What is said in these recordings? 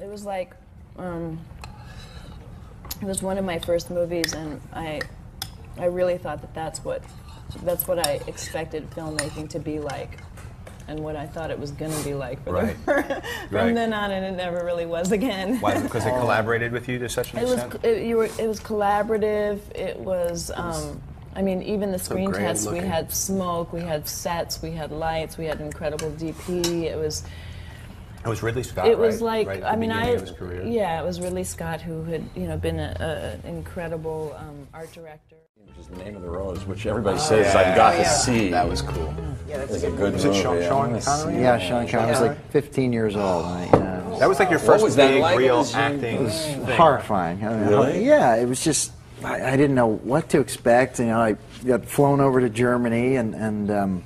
It was like, it was one of my first movies, and I really thought that that's what I expected filmmaking to be like, and what I thought it was going to be like for from then on, and it never really was again. Why? Because it collaborated with you to such an extent? It was collaborative. It was. I mean, even the screen tests, we had smoke, we had sets, we had lights, we had incredible DP. It was Ridley Scott. It was like, right I mean, of his career. Yeah, it was Ridley Scott, who had been an incredible art director. Which is the Name of the Rose, which everybody says I got to see. That was cool. Yeah, that's a good Was movie. it Sean Connery? Yeah, Sean Connery. I was like 15 years old. That was like your first big, real acting. It was horrifying. Really? Yeah, it was just, I didn't know what to expect. You know, I got flown over to Germany, and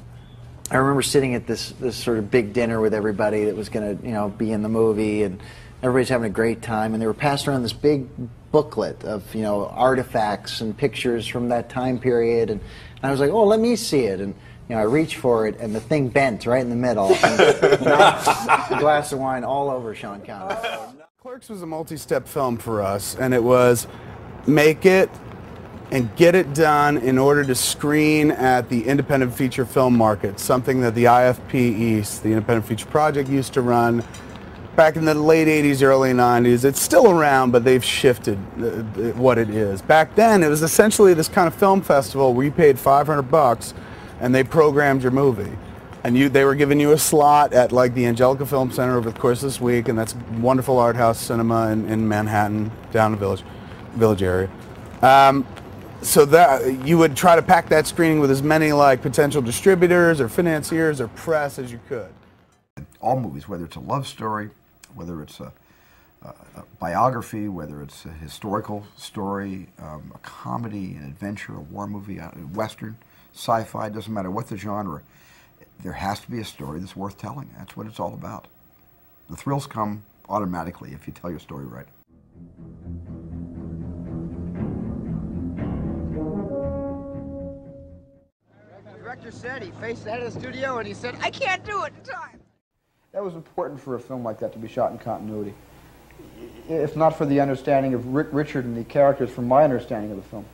I remember sitting at this sort of big dinner with everybody that was going to, be in the movie, and everybody's having a great time, and they were passing around this big booklet of, artifacts and pictures from that time period, and I was like, oh, let me see it, and I reached for it, and the thing bent right in the middle, and knocked a glass of wine all over Sean Connery. Clerks was a multi-step film for us, and it was make it and get it done in order to screen at the independent feature film market, something that the IFP East, the Independent Feature Project, used to run back in the late 80s, early 90s. It's still around, but they've shifted what it is. Back then, it was essentially this kind of film festival where you paid $500 and they programmed your movie. And they were giving you a slot at like the Angelica Film Center over the course of this week, and that's wonderful art house cinema in Manhattan, down the village area. So that you would try to pack that screening with as many like potential distributors or financiers or press as you could. All movies, whether it's a love story, whether it's a biography, whether it's a historical story, a comedy, an adventure, a war movie, a western, sci-fi, doesn't matter what the genre, there has to be a story that's worth telling. That's what it's all about. The thrills come automatically if you tell your story right. The director said he faced the head of the studio and he said, I can't do it in time. That was important for a film like that to be shot in continuity. If not for the understanding of Richard and the characters, from my understanding of the film.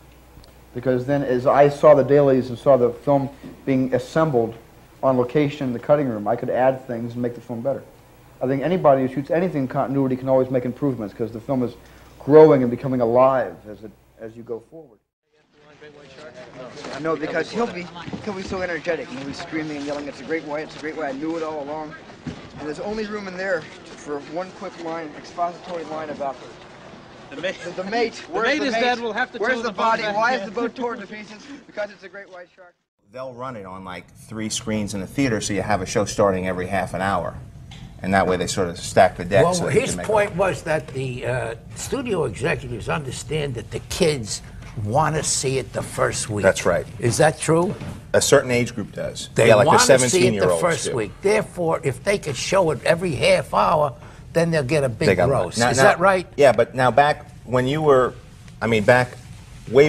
Because then as I saw the dailies and saw the film being assembled on location in the cutting room, I could add things and make the film better. I think anybody who shoots anything in continuity can always make improvements because the film is growing and becoming alive as you go forward. No, because he'll be so energetic. He'll be screaming and yelling, it's a great white, it's a great white. I knew it all along. And there's only room in there for one quick line, expository line about the mate. The mate. Where's the mate is dead. We'll have to Where's the body? Why is the boat torn to pieces? Because it's a great white shark. They'll run it on like 3 screens in a theater, so you have a show starting every half an hour. And that way they sort of stack the deck. Well, so his point was that the studio executives understand that the kids want to see it the first week. That's right. Is that true? A certain age group does. They like want the to see it the 17-year-olds first do. week. Therefore, if they could show it every half hour, then they'll get a big gross. Is that right? Yeah, but now back when you were, way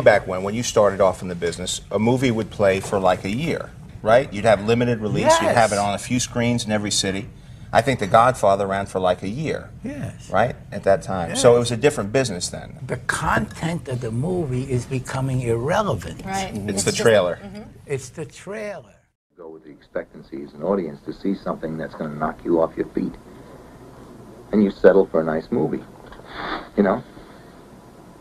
back when you started off in the business, a movie would play for like a year, right? You'd have limited release. Yes. You'd have it on a few screens in every city. I think The Godfather ran for like a year. Yes. Right? At that time. Yes. So it was a different business then. The content of the movie is becoming irrelevant. Right. It's the trailer. It's the trailer. Go with the expectancy as an audience to see something that's going to knock you off your feet. And you settle for a nice movie.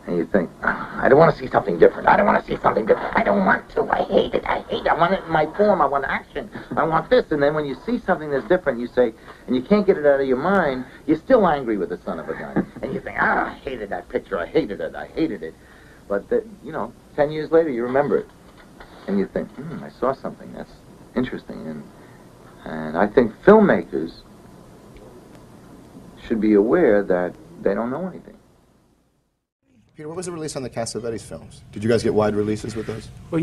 And you think, I don't want to see something different. I don't want to see something different. I don't want to. I hate it. I hate it. I want it in my form. I want action. I want this. And then when you see something that's different, you say, and you can't get it out of your mind, you're still angry with the son of a gun. And you think, I hated that picture. I hated it. I hated it. But, 10 years later, you remember it. And you think, I saw something that's interesting. And I think filmmakers should be aware that they don't know anything. Peter, what was the release on the Cassavetes films? Did you guys get wide releases with those? Well,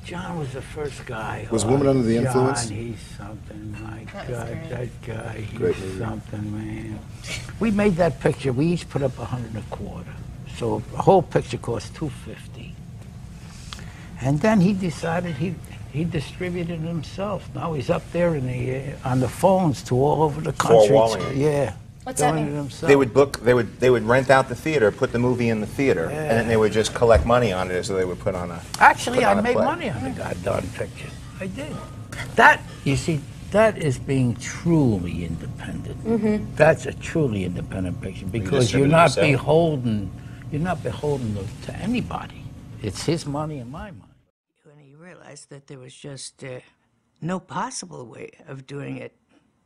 John was the first guy. Was Woman Under the Influence? John, he's something. My God, that guy, he's Great movie. something, man. We made that picture. We each put up $125. So the whole picture cost $250. And then he decided he distributed it himself. Now he's up there on the phones to all over the country. Forewalling it. Yeah. What's that doing mean? it himself. They would book. They would rent out the theater, put the movie in the theater, and then they would just collect money on it. So they would put on a. Actually, put on I a made play. money on the goddamn picture. I did. That, you see, that is being truly independent. That's a truly independent picture because you're not beholden. You're not beholden to anybody. It's his money and my money. When he realized that there was just no possible way of doing it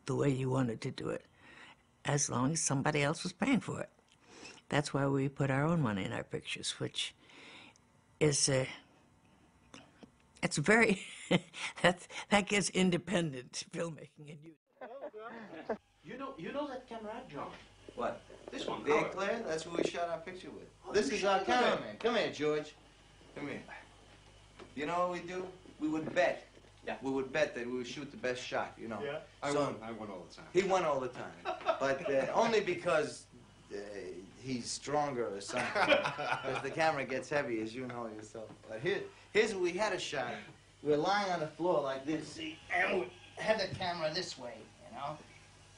the way you wanted to do it, as long as somebody else was paying for it. That's why we put our own money in our pictures, which is it's very that gets independent filmmaking in you. You know that camera I dropped? What? This one. Big Claire? That's who we shot our picture with. This is our cameraman. Come here, George. Come here. You know what we do? We would bet. Yeah. We would bet that we would shoot the best shot, you know. Yeah. I won all the time. He won all the time. But only because he's stronger or something. Because the camera gets heavy, as you know yourself. But here's what we had a shot. We were lying on the floor like this, see? And we had the camera this way, you know?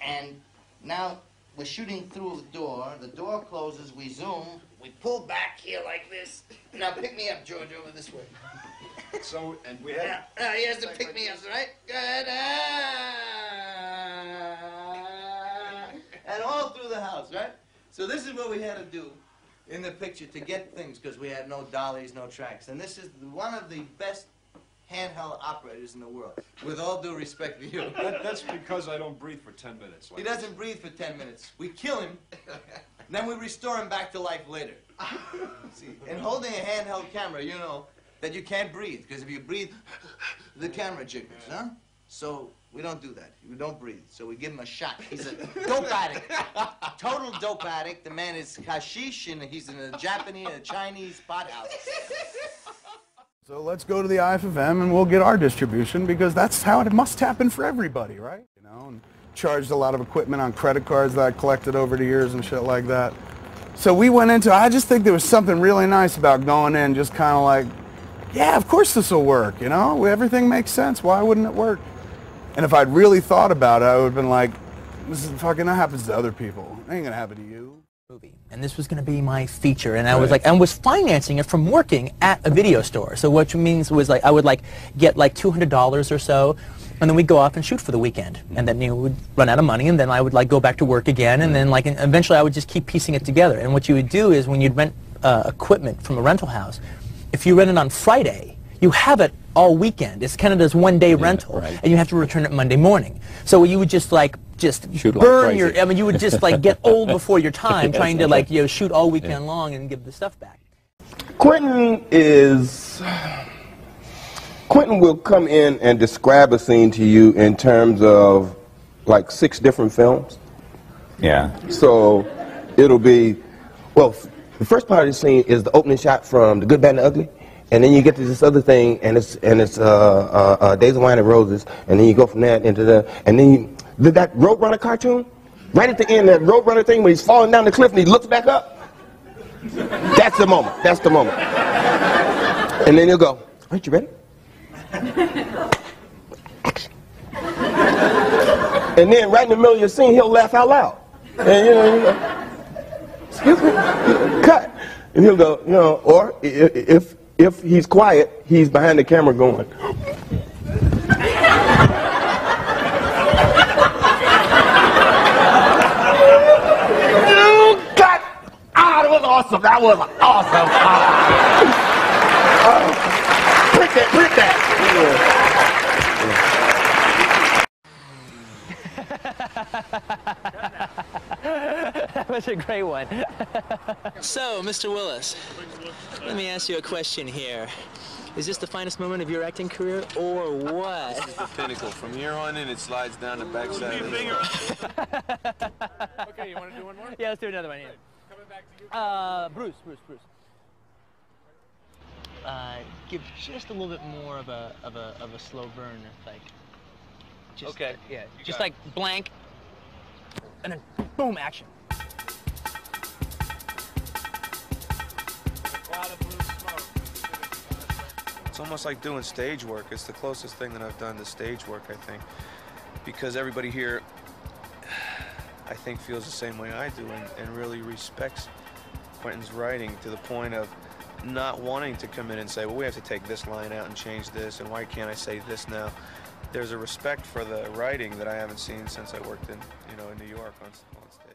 And now we're shooting through the door closes, we zoom, we pull back here like this. Now pick me up, George, over this way. So, and we had... Now, he has to pick me up, right? Good. And all through the house, right? So this is what we had to do in the picture to get things, because we had no dollies, no tracks. And this is one of the best handheld operators in the world, with all due respect to you. That's because I don't breathe for 10 minutes. He doesn't breathe for 10 minutes. We kill him, then we restore him back to life later. See, in holding a handheld camera, you know that you can't breathe, because if you breathe, the camera jiggles, huh? So we don't do that. We don't breathe. So we give him a shot. He's a dope addict. Total dope addict. The man is hashish, and he's in a Chinese pot house. So let's go to the IFM and we'll get our distribution, because that's how it must happen for everybody, right? You know, and charged a lot of equipment on credit cards that I collected over the years and shit like that. So we went into, I just think there was something really nice about going in, just kind of like, yeah, of course this will work, you know? Everything makes sense. Why wouldn't it work? And if I'd really thought about it, I would have been like, this is fucking, that happens to other people. It ain't gonna happen to you. Movie. And this was going to be my feature, and I was like, and was financing it from working at a video store. So what means was like I would like get like $200 or so, and then we'd go off and shoot for the weekend, and then we'd run out of money, and then I would like go back to work again, and then like eventually I would just keep piecing it together. And what you would do is when you'd rent equipment from a rental house, if you rent it on Friday, you have it all weekend. It's kind of this one-day rental, and you have to return it Monday morning. So you would just like burn your. I mean, you would just like get old before your time, trying to like shoot all weekend long and give the stuff back. Quentin will come in and describe a scene to you in terms of like 6 different films. Yeah. So it'll be, well, the first part of the scene is the opening shot from The Good, Bad, and the Ugly. And then you get to this other thing, and it's Days of Wine and Roses, and then you go from that into and then you, that Roadrunner cartoon, right at the end, that Roadrunner thing where he's falling down the cliff and he looks back up. That's the moment. That's the moment. And then he'll go, aren't you ready? Action. And then right in the middle of your scene, he'll laugh out loud. And you know, excuse me, cut. And he'll go, you know, or if he's quiet, he's behind the camera going. That was awesome. That was awesome. Print that. That was a great one. So, Mr. Willis, let me ask you a question here. Is this the finest moment of your acting career, or what? This is the pinnacle. From here on in, it slides down the backside of the finger. Okay, you want to do one more? Yeah, let's do another one. Yeah. Coming back to you. Bruce. Give just a little bit more of a slow burn, like. Just, okay. Yeah. Just like blank, and then boom, action. It's almost like doing stage work. It's the closest thing that I've done to stage work, I think. Because everybody here, I think feels the same way I do and really respects Quentin's writing to the point of not wanting to come in and say, well, we have to take this line out and change this, and why can't I say this now? There's a respect for the writing that I haven't seen since I worked in, in New York on stage.